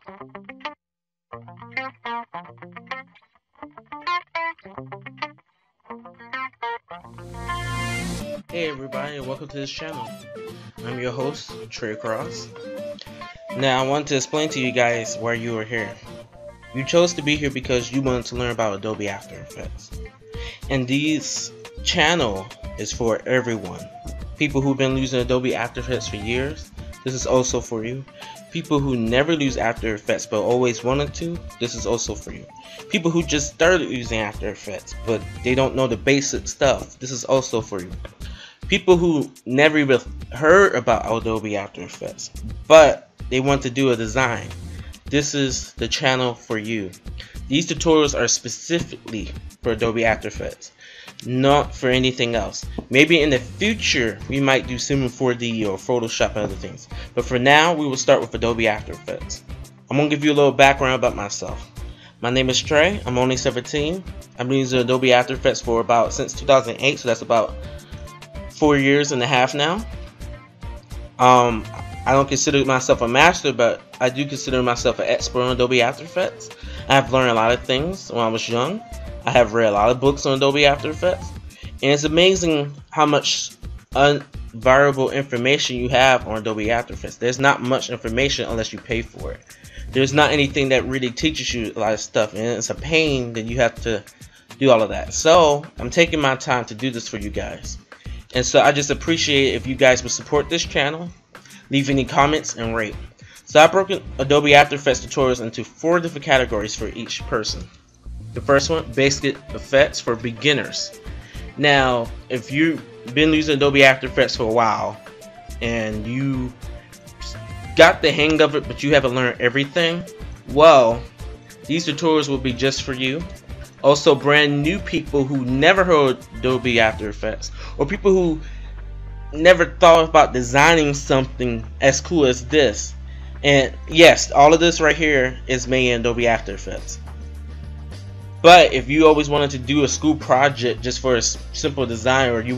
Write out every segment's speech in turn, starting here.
Hey everybody, and welcome to this channel. I'm your host, Trey Cross. Now I want to explain to you guys why you are here. You chose to be here because you wanted to learn about Adobe After Effects. And this channel is for everyone. People who've been using Adobe After Effects for years, this is also for you. People who never use After Effects but always wanted to, this is also for you. People who just started using After Effects but they don't know the basic stuff, this is also for you. People who never even heard about Adobe After Effects, but they want to do a design. This is the channel for you. These tutorials are specifically for Adobe After Effects, not for anything else. Maybe in the future, we might do Cinema 4D or Photoshop and other things. But for now, we will start with Adobe After Effects. I'm going to give you a little background about myself. My name is Trey. I'm only 17. I've been using Adobe After Effects for since 2008, so that's about 4.5 years now. I don't consider myself a master, but I do consider myself an expert on Adobe After Effects. I've learned a lot of things when I was young. I have read a lot of books on Adobe After Effects, and it's amazing how much unvariable information you have on Adobe After Effects. There's not much information unless you pay for it. There's not anything that really teaches you a lot of stuff, and it's a pain that you have to do all of that. So I'm taking my time to do this for you guys. And so I just appreciate if you guys would support this channel, leave any comments, and rate. So I've broken Adobe After Effects tutorials into 4 different categories for each person. The first one, basic effects for beginners. Now, if you've been using Adobe After Effects for a while and you got the hang of it but you haven't learned everything, well, these tutorials will be just for you. Also, brand new people who never heard Adobe After Effects, or people who never thought about designing something as cool as this. And yes, all of this right here is made in Adobe After Effects. But if you always wanted to do a school project just for a simple design, or you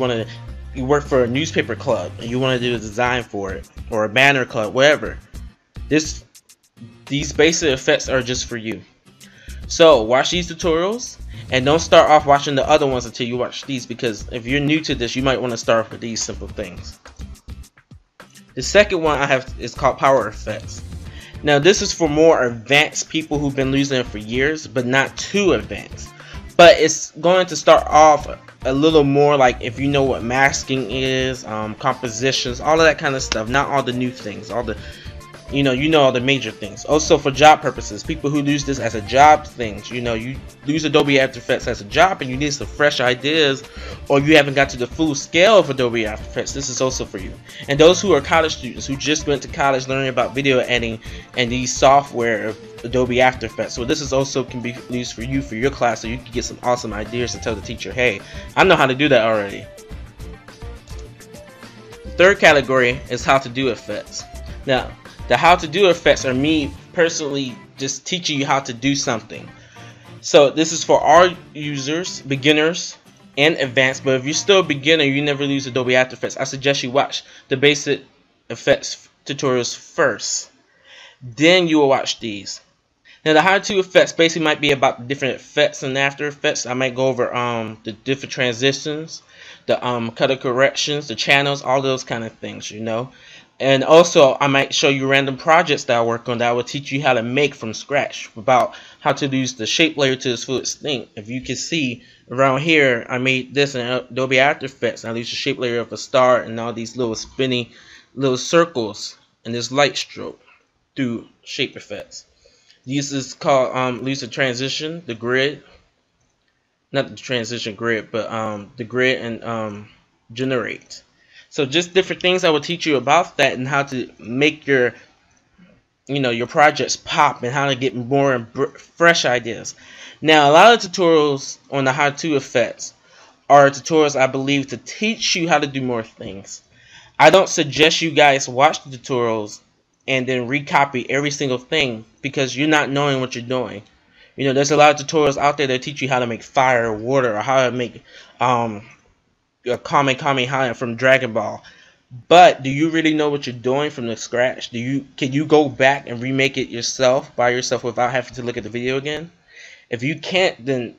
work for a newspaper club and you want to do a design for it, or a banner club, whatever, these basic effects are just for you. So watch these tutorials and don't start off watching the other ones until you watch these, because if you're new to this, you might want to start off with these simple things. The second one I have is called Power Effects. Now this is for more advanced people who've been using it for years, but not too advanced. But it's going to start off a little more like if you know what masking is, compositions, all of that kind of stuff. Not all the new things, all the you know all the major things. Also for job purposes, people who use this as a job things, you use Adobe After Effects as a job and you need some fresh ideas, or you haven't got to the full scale of Adobe After Effects, this is also for you. And those who are college students who just went to college learning about video editing and these software of Adobe After Effects, so this is also can be used for you for your class, so you can get some awesome ideas to tell the teacher, hey, I know how to do that already. The third category is how to do effects. Now the how to do effects are me personally just teaching you how to do something. So this is for all users, beginners and advanced, but if you're still a beginner, you never use Adobe After Effects, I suggest you watch the basic effects tutorials first. Then you will watch these. Now the how to effects basically might be about the different effects in After Effects. I might go over the different transitions, the color corrections, the channels, all those kind of things, And also I might show you random projects that I work on that will teach you how to make from scratch, about how to use the shape layer to its full extent. If you can see around here, I made this in Adobe After Effects. I used the shape layer of a star and all these little spinny little circles and this light stroke through shape effects. This is called use the transition, the grid, not the transition grid, but the grid and generate. So just different things I will teach you about that and how to make your projects pop and how to get more and fresh ideas. Now a lot of tutorials on the how-to effects are tutorials I believe to teach you how to do more things. I don't suggest you guys watch the tutorials and then recopy every single thing, because you're not knowing what you're doing. There's a lot of tutorials out there that teach you how to make fire or water, or how to make a Kamehameha from Dragon Ball. But do you really know what you're doing from the scratch? Can you go back and remake it yourself by yourself without having to look at the video again? If you can't, then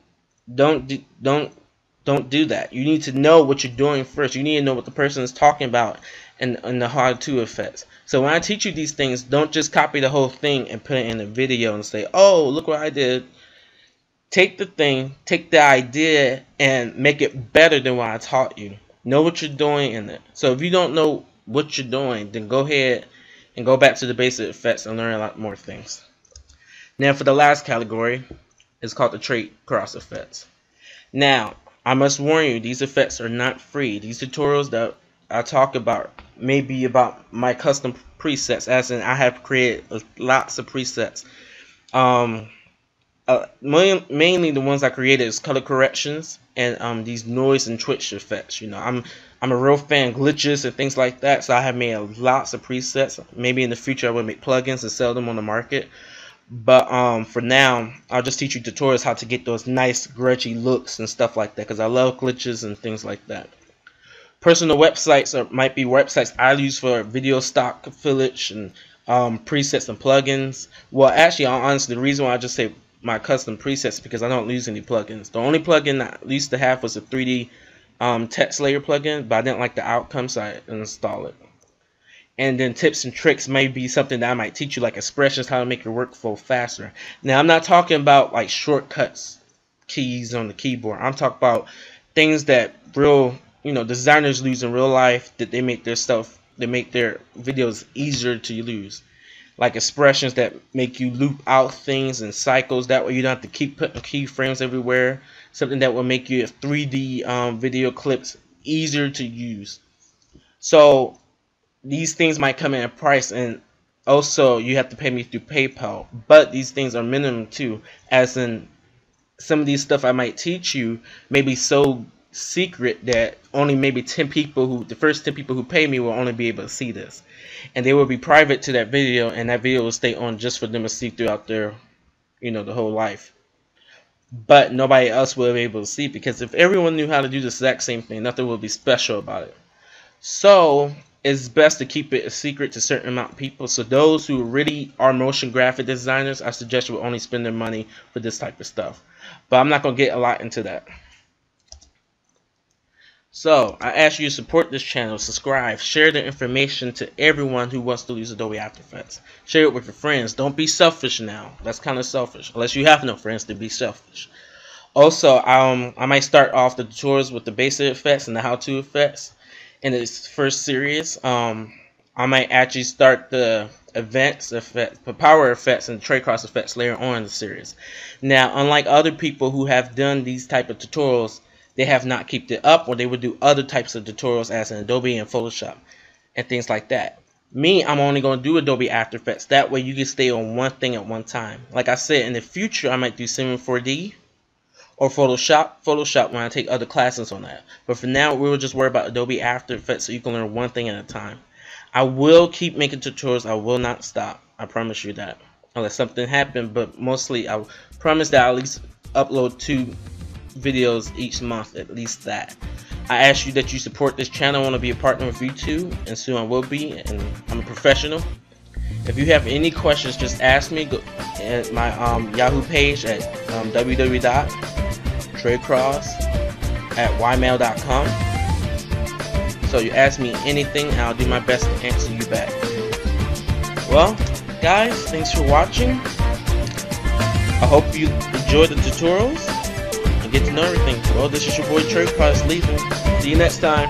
don't do, don't do that. You need to know what you're doing first. You need to know what the person is talking about and the how-to effects. So when I teach you these things, don't just copy the whole thing and put it in a video and say, "Oh, look what I did." Take the thing, take the idea, and make it better than what I taught you. Know what you're doing in it. So if you don't know what you're doing, then go ahead and go back to the basic effects and learn a lot more things. Now for the last category, it's called the trait cross effects. Now, I must warn you, these effects are not free. These tutorials that I talk about may be about my custom presets, as in I have created lots of presets. Mainly the ones I created is color corrections and these noise and twitch effects. You know, I'm a real fan of glitches and things like that, so I have made lots of presets. Maybe in the future I will make plugins and sell them on the market. But for now, I'll just teach you tutorials how to get those nice grudgy looks and stuff like that, because I love glitches and things like that. Personal websites might be websites I use for video stock affiliates and presets and plugins. Well, actually, honestly, the reason why I just say my custom presets is because I don't use any plugins. The only plugin I used to have was a 3D text layer plugin, but I didn't like the outcome, so I installed it. And then tips and tricks may be something that I might teach you, like expressions, how to make your workflow faster. Now, I'm not talking about like shortcuts keys on the keyboard. I'm talking about things that real, designers use in real life, that they make their videos easier to use. Like expressions that make you loop out things in cycles. That way you don't have to keep putting keyframes everywhere. Something that will make your 3D video clips easier to use. So these things might come in a price, and also you have to pay me through PayPal. But these things are minimum too, as in some of these stuff I might teach you may be so secret that only maybe the first 10 people who pay me will only be able to see this, and they will be private to that video, and that video will stay on just for them to see throughout their the whole life. But nobody else will be able to see, because if everyone knew how to do the exact same thing, nothing will be special about it. So it's best to keep it a secret to a certain amount of people. So those who really are motion graphic designers, I suggest you only spend their money for this type of stuff. But I'm not going to get a lot into that. So I ask you to support this channel, subscribe, share the information to everyone who wants to use Adobe After Effects. Share it with your friends. Don't be selfish now. That's kind of selfish. Unless you have no friends, to be selfish. Also, I might start off the tutorials with the basic effects and the how-to effects in this first series. I might actually start the events effects, the power effects, and the trait cross effects later on in the series. Now, unlike other people who have done these type of tutorials, they have not kept it up, or they would do other types of tutorials as in Adobe and Photoshop and things like that. Me, I'm only going to do Adobe After Effects. That way you can stay on one thing at one time. Like I said, in the future I might do Sim 4D or Photoshop when I take other classes on that. But for now, we will just worry about Adobe After Effects so you can learn one thing at a time. I will keep making tutorials. I will not stop. I promise you that. Unless something happens, but mostly I promise that I'll at least upload 2 videos each month, at least that. I ask you that you support this channel. I want to be a partner with you too, and soon I will be, and I'm a professional. If you have any questions, just ask me. Go at my Yahoo page at www.traitcross@ymail.com. So you ask me anything, and I'll do my best to answer you back. Well, guys, thanks for watching. I hope you enjoyed the tutorials and get to know everything. Well, this is your boy Trait Cross leaving. See you next time.